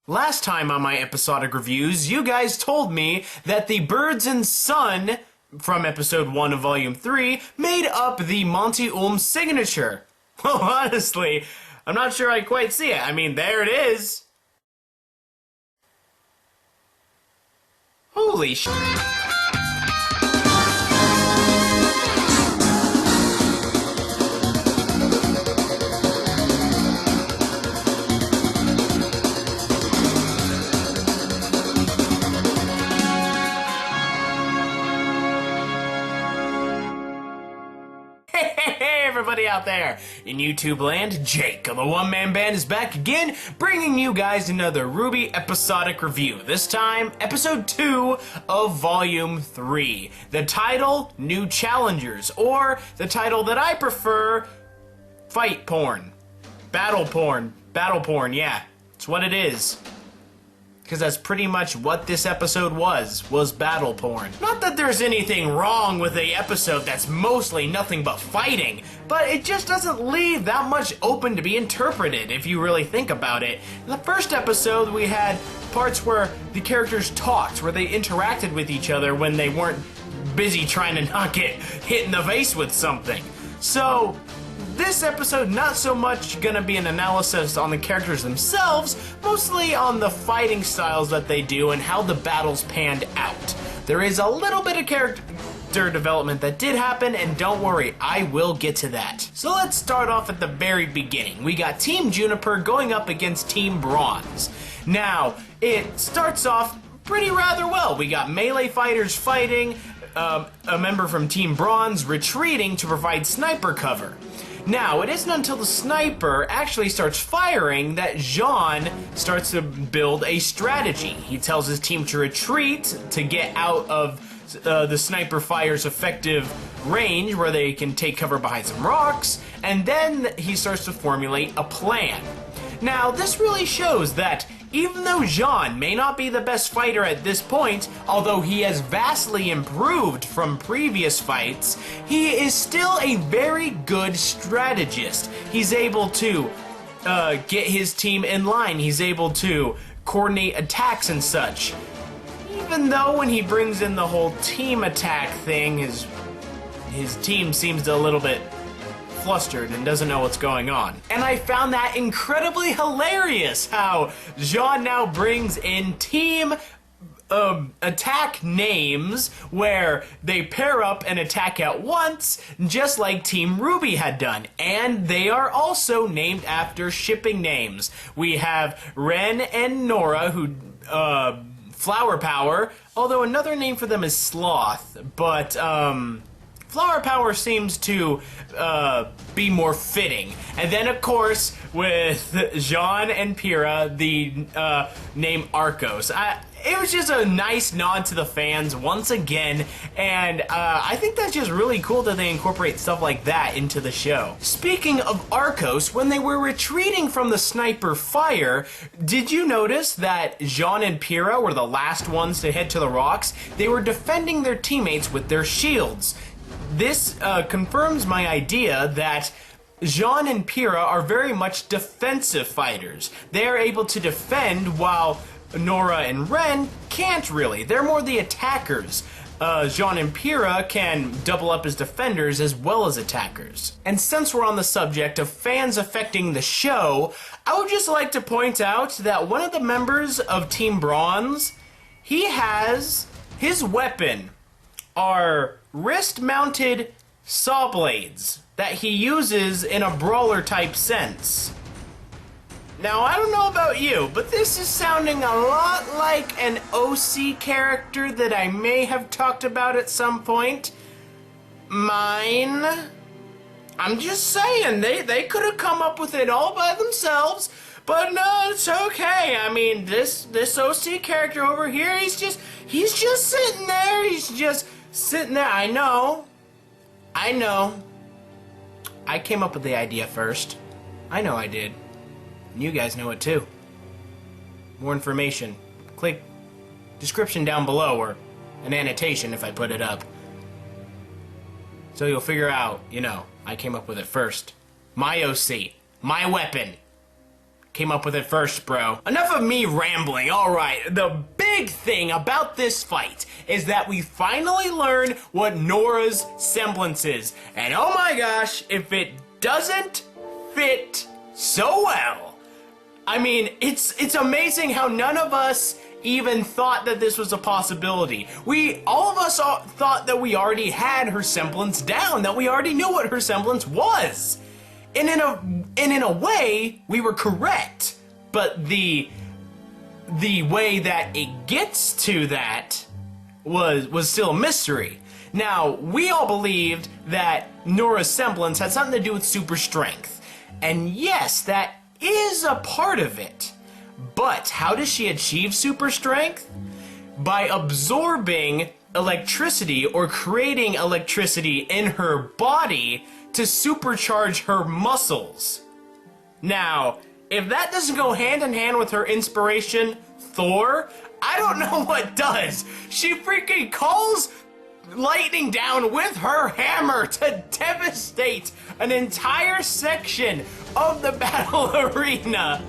Last time on my episodic reviews, you guys told me that the birds and sun from episode 1 of volume 3 made up the Monty signature. Well, honestly, I'm not sure I quite see it. I mean, there it is. Holy sh**. Everybody out there in YouTube land, Jake of the OneManBand is back again, bringing you guys another RWBY episodic review. This time, episode 2 of volume 3. The title, New Challengers, or the title that I prefer, Fight Porn. Battle porn, yeah, it's what it is. Because that's pretty much what this episode was battle porn. Not that there's anything wrong with a episode that's mostly nothing but fighting, but it just doesn't leave that much open to be interpreted if you really think about it. In the first episode, we had parts where the characters talked, where they interacted with each other when they weren't busy trying to not get hit in the face with something. So, this episode, not so much gonna be an analysis on the characters themselves, mostly on the fighting styles that they do and how the battles panned out. There is a little bit of character development that did happen, and don't worry, I will get to that. So let's start off at the very beginning. We got Team Juniper going up against Team Bronze. Now, it starts off pretty rather well. We got melee fighters fighting, a member from Team Bronze retreating to provide sniper cover. Now, it isn't until the sniper actually starts firing that Jean starts to build a strategy. He tells his team to retreat to get out of the sniper fire's effective range where they can take cover behind some rocks, and then he starts to formulate a plan. Now, this really shows that even though Jean may not be the best fighter at this point, although he has vastly improved from previous fights, he is still a very good strategist. He's able to get his team in line. He's able to coordinate attacks and such. Even though when he brings in the whole team attack thing, his team seems a little bit flustered and doesn't know what's going on. And I found that incredibly hilarious how Jean now brings in team attack names where they pair up and attack at once, just like Team RWBY had done. And they are also named after shipping names. We have Ren and Nora, who Flower Power, although another name for them is Sloth, but Flower Power seems to be more fitting. And then, of course, with Jean and Pyrrha, the name Arcos. It was just a nice nod to the fans once again, and I think that's just really cool that they incorporate stuff like that into the show. Speaking of Arcos, when they were retreating from the sniper fire, did you notice that Jean and Pyrrha were the last ones to head to the rocks? They were defending their teammates with their shields. This confirms my idea that Jean and Pyrrha are very much defensive fighters. They are able to defend while Nora and Ren can't really. They're more the attackers. Jean and Pyrrha can double up as defenders as well as attackers. And since we're on the subject of fans affecting the show, I would just like to point out that one of the members of Team Bronze, he has his weapon are wrist-mounted saw blades that he uses in a brawler-type sense. Now, I don't know about you, but this is sounding a lot like an OC character that I may have talked about at some point. Mine. I'm just saying, they could have come up with it all by themselves, but no, it's okay. I mean, this OC character over here, he's just sitting there, sitting there. I know. I came up with the idea first. I know I did. And you guys know it too. More information. Click description down below, or an annotation if I put it up. So you'll figure out, I came up with it first. My OC. My weapon. came up with it first, bro. Enough of me rambling. All right, the big thing about this fight is that we finally learn what Nora's semblance is. And oh my gosh, if it doesn't fit so well. I mean, it's amazing how none of us even thought that this was a possibility. All of us thought that we already had her semblance down, that we already knew what her semblance was. And in a way, we were correct. But the way that it gets to that was still a mystery. Now, we all believed that Nora's semblance had something to do with super strength. And yes, that is a part of it. But how does she achieve super strength? By absorbing electricity or creating electricity in her body to supercharge her muscles. Now, if that doesn't go hand in hand with her inspiration, Thor, I don't know what does. She freaking calls lightning down with her hammer to devastate an entire section of the battle arena.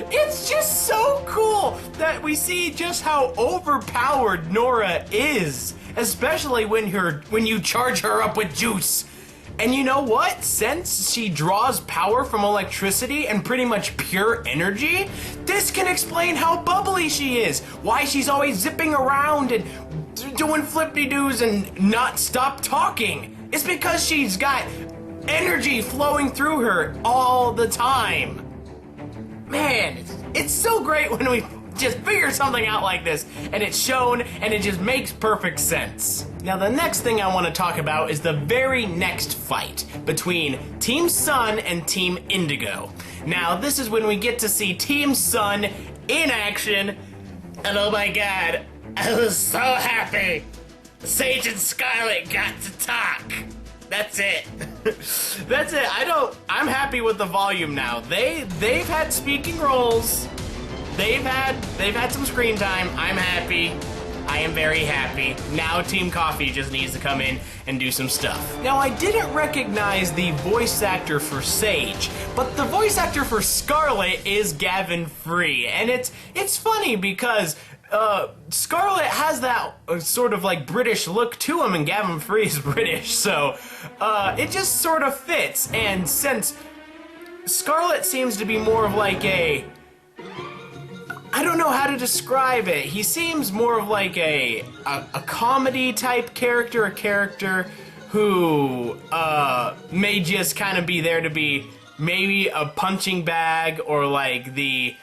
It's just so cool that we see just how overpowered Nora is, especially when you charge her up with juice. And you know what? Since she draws power from electricity and pretty much pure energy, this can explain how bubbly she is, why she's always zipping around and doing flippy-doos and not stop talking. It's because she's got energy flowing through her all the time. Man, it's so great when we just figure something out like this and it's shown and it just makes perfect sense. Now the next thing I want to talk about is the very next fight between Team Sun and Team Indigo. Now this is when we get to see Team Sun in action, and oh my god, I was so happy. Sage and Scarlet got to talk. That's it. That's it. I'm happy with the volume now. They've had speaking roles. They've had some screen time. I'm happy. I am very happy. Now Team Coffee just needs to come in and do some stuff. Now I didn't recognize the voice actor for Sage, but the voice actor for Scarlet is Gavin Free, and it's funny because Scarlet has that sort of like British look to him, and Gavin Free is British, so it just sort of fits. And since Scarlet seems to be more of like I don't know how to describe it. He seems more of like a comedy type character, a character who may just kind of be there to be maybe a punching bag or like the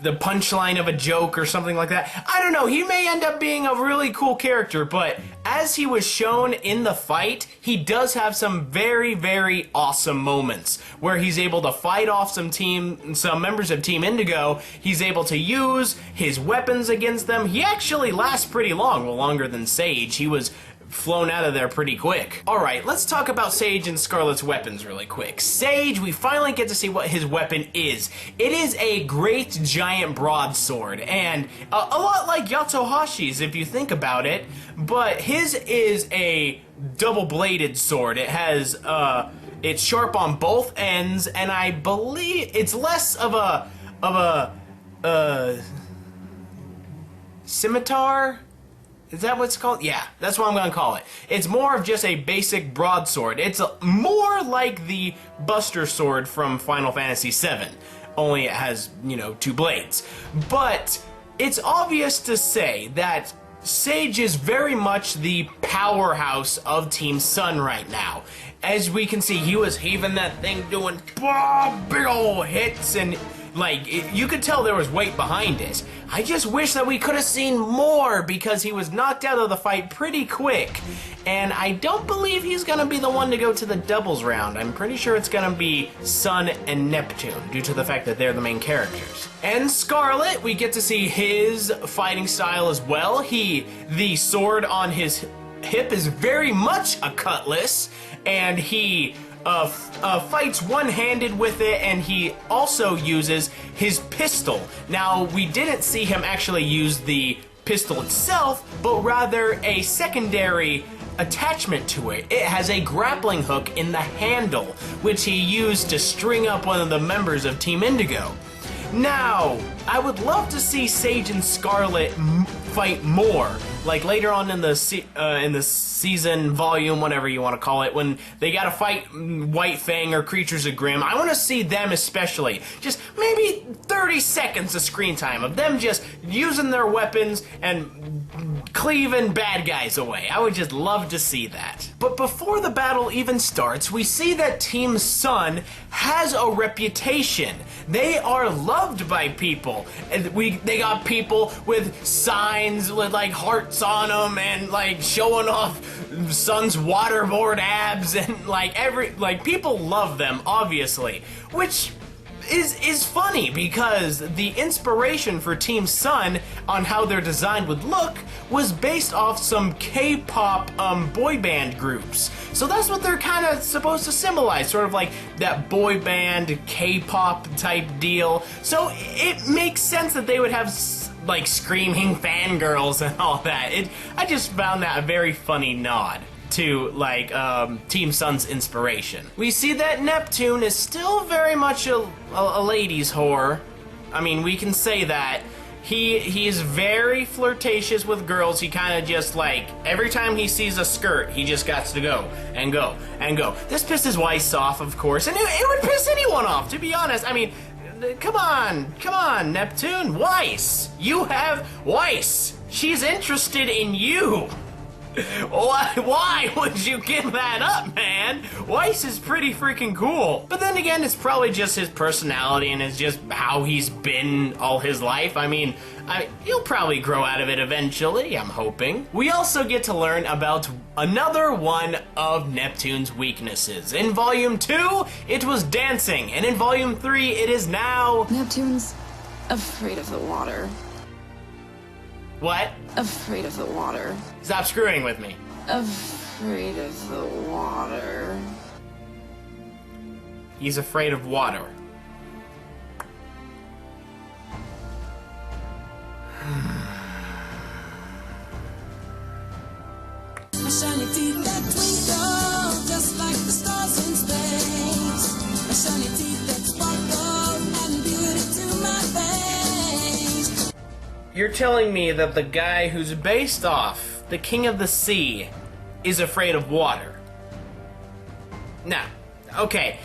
punchline of a joke or something like that. I don't know, he may end up being a really cool character, but as he was shown in the fight, he does have some very, very awesome moments where he's able to fight off some members of Team Indigo. He's able to use his weapons against them. He actually lasts pretty long, well, longer than Sage. He was flown out of there pretty quick. Alright, let's talk about Sage and Scarlet's weapons really quick. Sage, we finally get to see what his weapon is. It is a great giant broadsword, and a lot like Yatsuhashi's if you think about it, but his is a double-bladed sword. It has, it's sharp on both ends, and I believe it's less of a scimitar? Is that what it's called? Yeah, that's what I'm going to call it. It's more of just a basic broadsword. It's more like the Buster Sword from Final Fantasy VII, only it has, you know, 2 blades. But it's obvious to say that Sage is very much the powerhouse of Team Sun right now. As we can see, he was heaving that thing, doing big ol' hits, and like, you could tell there was weight behind it. I just wish that we could have seen more because he was knocked out of the fight pretty quick. And I don't believe he's going to be the one to go to the doubles round. I'm pretty sure it's going to be Sun and Neptune due to the fact that they're the main characters. And Scarlet, we get to see his fighting style as well. The sword on his hip is very much a cutlass, and he fights one-handed with it, and he also uses his pistol. Now, we didn't see him actually use the pistol itself, but rather a secondary attachment to it. It has a grappling hook in the handle, which he used to string up one of the members of Team Indigo. Now, I would love to see Sage and Scarlet fight more, like later on in the season, volume, whatever you want to call it, when they gotta fight White Fang or Creatures of Grimm. I want to see them especially, just maybe 30 seconds of screen time of them just using their weapons and cleaving bad guys away. I would just love to see that. But before the battle even starts, we see that Team Sun has a reputation. They are loved by people, and they got people with signs with like hearts on them and like showing off Sun's waterboard abs, and like people love them, obviously, which is funny because the inspiration for Team Sun on how their design would look was based off some K-pop boy band groups. So that's what they're kind of supposed to symbolize, sort of like that boy band K-pop type deal. So it makes sense that they would have like screaming fangirls and all that. I just found that a very funny nod to like Team Sun's inspiration. We see that Neptune is still very much a ladies' whore. I mean, we can say that. He is very flirtatious with girls. He kind of just like, every time he sees a skirt, he just got to go and go and go. This pisses Weiss off, of course, and it would piss anyone off, to be honest. I mean, come on, Neptune, Weiss. You have Weiss. She's interested in you. Why would you give that up, man? Weiss is pretty freaking cool. But then again, it's probably just his personality and it's just how he's been all his life. I mean, he'll probably grow out of it eventually, I'm hoping. We also get to learn about another one of Neptune's weaknesses. In Volume 2, it was dancing, and in Volume 3, it is now... Neptune's afraid of the water. What? Afraid of the water. Stop screwing with me. Afraid of the water. He's afraid of water. My shiny teeth that twinkle just like the stars in space. My shiny teeth that sparkle adding beauty to my face. You're telling me that the guy who's based off the King of the Sea is afraid of water? Now, okay,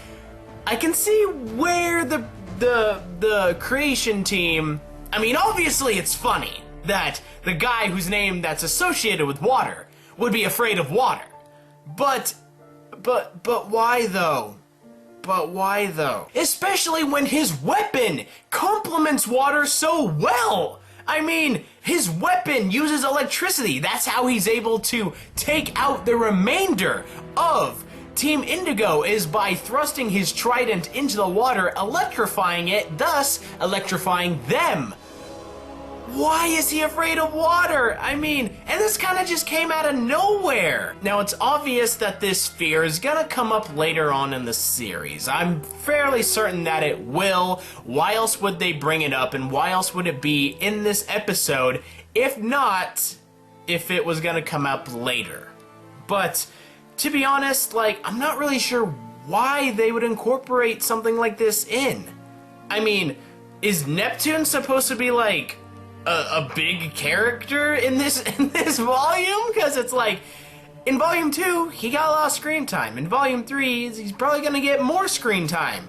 I can see where the creation team, I mean, obviously it's funny that the guy whose name that's associated with water would be afraid of water. But why though? But why though? Especially when his weapon complements water so well. I mean, his weapon uses electricity. That's how he's able to take out the remainder of Team Indigo, is by thrusting his trident into the water, electrifying it, thus electrifying them. Why is he afraid of water? I mean, and this kind of just came out of nowhere. Now, it's obvious that this fear is gonna come up later on in the series. I'm fairly certain that it will. Why else would they bring it up, and why else would it be in this episode, if not, if it was gonna come up later? But, to be honest, like, I'm not really sure why they would incorporate something like this in. I mean, is Neptune supposed to be, like, a big character in this volume? Because it's like, in Volume 2, he got a lot of screen time. In Volume 3, he's probably going to get more screen time.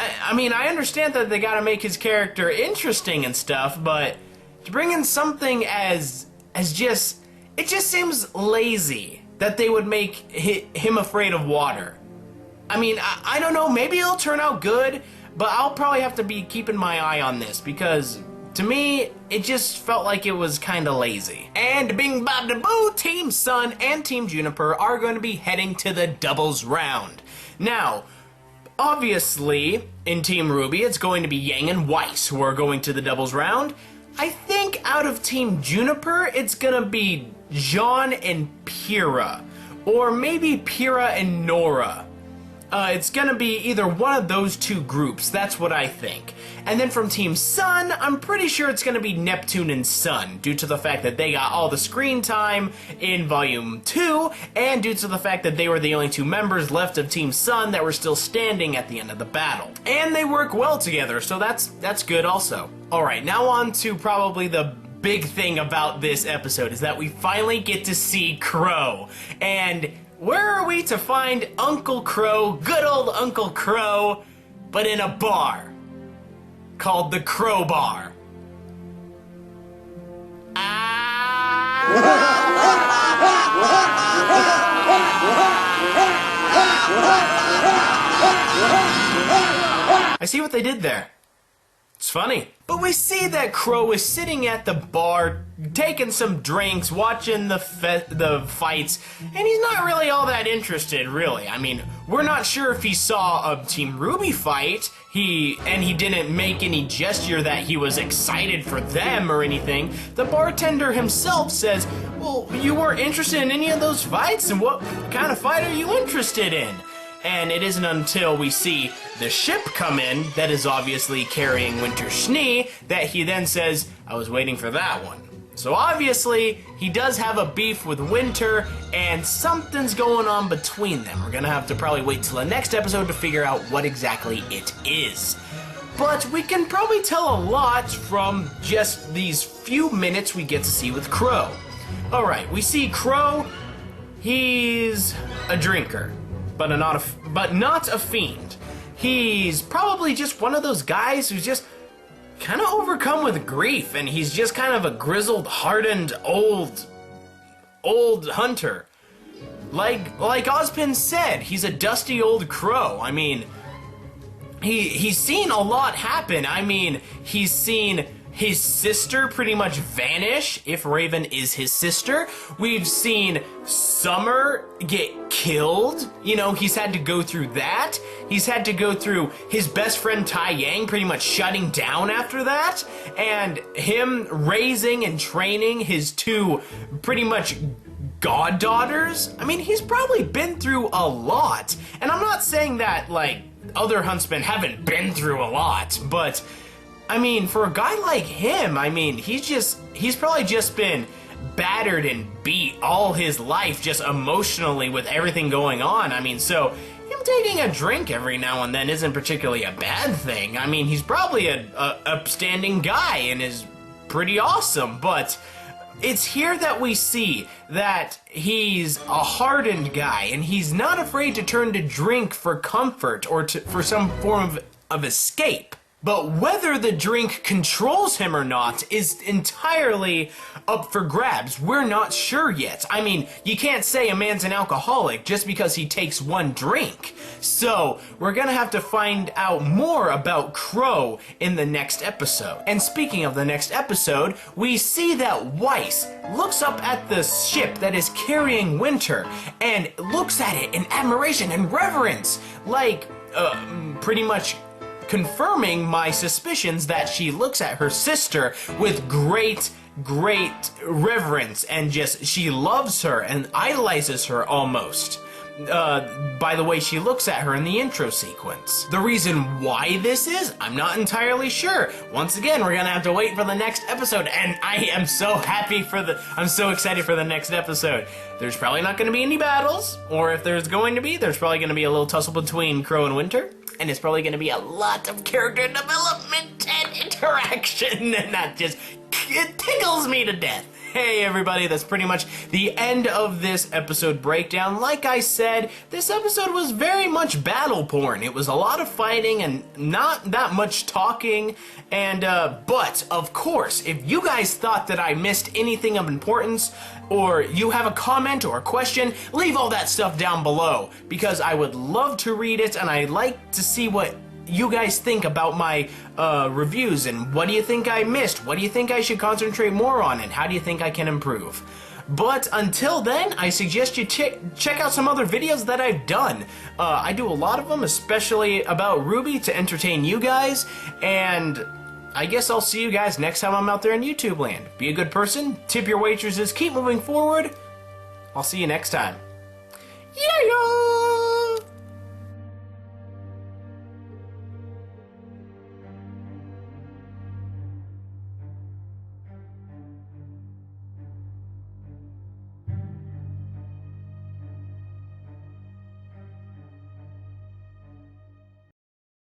I mean, I understand that they got to make his character interesting and stuff, but to bring in something as just, it just seems lazy that they would make him afraid of water. I mean, I don't know, maybe it'll turn out good, but I'll probably have to be keeping my eye on this, because to me, it just felt like it was kind of lazy. And bing bob da boo, Team Sun and Team Juniper are going to be heading to the doubles round. Now, obviously, in Team RWBY, it's going to be Yang and Weiss who are going to the doubles round. I think out of Team Juniper, it's going to be Jean and Pyrrha, or maybe Pyrrha and Nora. it's gonna be either one of those two groups. That's what I think. And then from Team Sun, I'm pretty sure it's gonna be Neptune and Sun, due to the fact that they got all the screen time in Volume 2, and due to the fact that they were the only two members left of Team Sun that were still standing at the end of the battle. And they work well together, so that's good also. Alright, now on to probably the big thing about this episode, is that we finally get to see Qrow. And where are we to find Uncle Qrow, good old Uncle Qrow, but in a bar called the Qrow Bar. I see what they did there. It's funny. But we see that Qrow is sitting at the bar, taking some drinks, watching the fights, and he's not really all that interested, really. I mean, we're not sure if he saw a Team RWBY fight, he didn't make any gesture that he was excited for them or anything. The bartender himself says, well, you weren't interested in any of those fights, and what kind of fight are you interested in? And it isn't until we see the ship come in that is obviously carrying Winter Schnee that he then says, I was waiting for that one. So obviously, he does have a beef with Winter, and something's going on between them. We're gonna have to probably wait till the next episode to figure out what exactly it is. But we can probably tell a lot from just these few minutes we get to see with Qrow. Alright, we see Qrow, he's a drinker. But not a fiend. He's probably just one of those guys who's just kind of overcome with grief, and he's just kind of a grizzled, hardened, old hunter. Like Ozpin said, he's a dusty old Qrow. I mean, he's seen a lot happen. I mean, he's seen his sister pretty much vanish, if Raven is his sister. We've seen Summer get killed. You know, he's had to go through that. He's had to go through his best friend Tai Yang pretty much shutting down after that, and him raising and training his two pretty much goddaughters. I mean, he's probably been through a lot. And I'm not saying that, like, other huntsmen haven't been through a lot, but I mean, for a guy like him, I mean, he's probably just been battered and beat all his life, just emotionally with everything going on. I mean, so him taking a drink every now and then isn't particularly a bad thing. I mean, he's probably a upstanding guy and is pretty awesome, but it's here that we see that he's a hardened guy, and he's not afraid to turn to drink for comfort or for some form of escape. But whether the drink controls him or not is entirely up for grabs. We're not sure yet. I mean, you can't say a man's an alcoholic just because he takes one drink. So, we're gonna have to find out more about Qrow in the next episode. And speaking of the next episode, we see that Weiss looks up at the ship that is carrying Winter and looks at it in admiration and reverence, like, pretty much confirming my suspicions that she looks at her sister with great reverence, and just, she loves her and idolizes her almost. By the way she looks at her in the intro sequence. The reason why this is, I'm not entirely sure. Once again, we're gonna have to wait for the next episode, and I am so I'm so excited for the next episode. There's probably not gonna be any battles, or if there's going to be, there's probably gonna be a little tussle between Qrow and Winter, and it's probably gonna be a lot of character development and interaction, and that just, it tickles me to death. Hey everybody, that's pretty much the end of this episode breakdown. Like I said, this episode was very much battle porn. It was a lot of fighting and not that much talking, and but of course, if you guys thought that I missed anything of importance, or you have a comment or a question, leave all that stuff down below, because I would love to read it, and I'd like to see what you guys think about my reviews, and what do you think I missed? What do you think I should concentrate more on, and how do you think I can improve? But until then, I suggest you check out some other videos that I've done. I do a lot of them, especially about RWBY, to entertain you guys, and I guess I'll see you guys next time I'm out there in YouTube land. Be a good person, tip your waitresses, keep moving forward. I'll see you next time. Yeah!